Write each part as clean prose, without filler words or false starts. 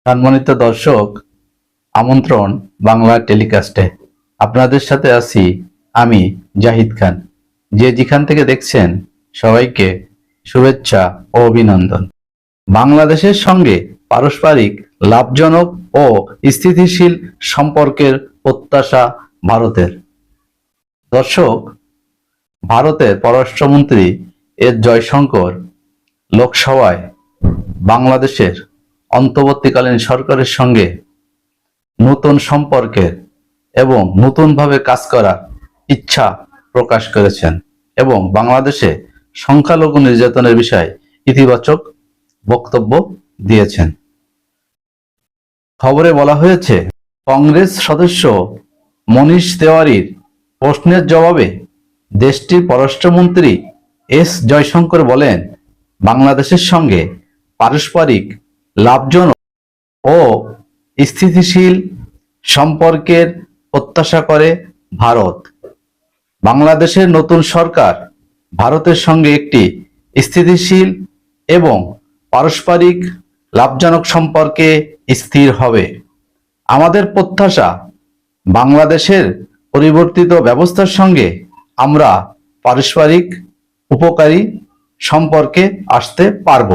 সম্মানিত দর্শক, আমন্ত্রণ বাংলা টেলিকাস্টে আপনাদের সাথে আছি আমি জাহিদ খান। যেখান থেকে দেখছেন সবাইকে শুভেচ্ছা ও অভিনন্দন। বাংলাদেশের সঙ্গে পারস্পরিক লাভজনক ও স্থিতিশীল সম্পর্কের প্রত্যাশা ভারতের। দর্শক, ভারতের পররাষ্ট্রমন্ত্রী এস জয়শঙ্কর লোকসভায় বাংলাদেশের অন্তর্বর্তীকালীন সরকারের সঙ্গে নতুন সম্পর্কের এবং নতুনভাবে কাজ করার ইচ্ছা প্রকাশ করেছেন এবং বাংলাদেশে সংখ্যালঘু নির্যাতনের বিষয়ে ইতিবাচক বক্তব্য দিয়েছেন। খবরে বলা হয়েছে, কংগ্রেস সদস্য মনীষ তেওয়ারির প্রশ্নের জবাবে দেশটির পররাষ্ট্রমন্ত্রী এস জয়শঙ্কর বলেন, বাংলাদেশের সঙ্গে পারস্পরিক লাভজনক ও স্থিতিশীল সম্পর্কের প্রত্যাশা করে ভারত। বাংলাদেশের নতুন সরকার ভারতের সঙ্গে একটি স্থিতিশীল এবং পারস্পরিক লাভজনক সম্পর্কে স্থির হবে। আমাদের প্রত্যাশা, বাংলাদেশের পরিবর্তিত ব্যবস্থার সঙ্গে আমরা পারস্পরিক উপকারী সম্পর্কে আসতে পারব।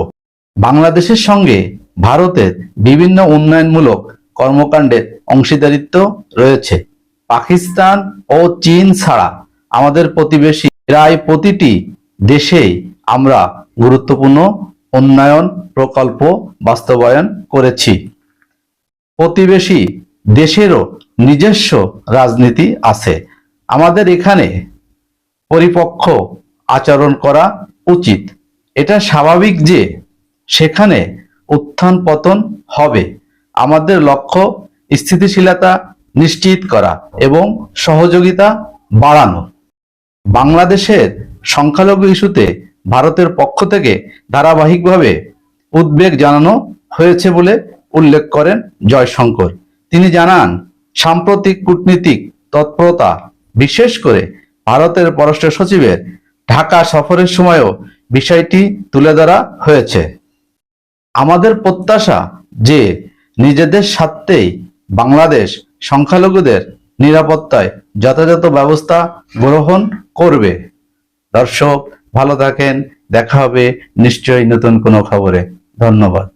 বাংলাদেশের সঙ্গে ভারতের বিভিন্ন উন্নয়নমূলক কর্মকাণ্ডের অংশীদারিত্ব রয়েছে। পাকিস্তান ও চীন ছাড়া আমাদের প্রতিবেশী প্রায় প্রতিটি দেশেই আমরা গুরুত্বপূর্ণ উন্নয়ন প্রকল্প বাস্তবায়ন করেছি। প্রতিবেশী দেশেরও নিজস্ব রাজনীতি আছে। আমাদের এখানে পরিপক্ক আচরণ করা উচিত। এটা স্বাভাবিক যে সেখানে উত্থান পতন হবে। আমাদের লক্ষ্য স্থিতিশীলতা নিশ্চিত করা এবং সহযোগিতা বাড়ানো। বাংলাদেশের সংখ্যালঘু ইস্যুতে ভারতের পক্ষ থেকে ধারাবাহিকভাবে উদ্বেগ জানানো হয়েছে বলে উল্লেখ করেন জয়শঙ্কর। তিনি জানান, সাম্প্রতিক কূটনীতিক তৎপরতা, বিশেষ করে ভারতের পররাষ্ট্র সচিবের ঢাকা সফরের সময়ও বিষয়টি তুলে ধরা হয়েছে। আমাদের প্রত্যাশা যে নিজেদের স্বার্থেই বাংলাদেশ সংখ্যালঘুদের নিরাপত্তায় যথাযথ ব্যবস্থা গ্রহণ করবে। দর্শক, ভালো থাকেন। দেখা হবে নিশ্চয়ই নতুন কোনো খবরে। ধন্যবাদ।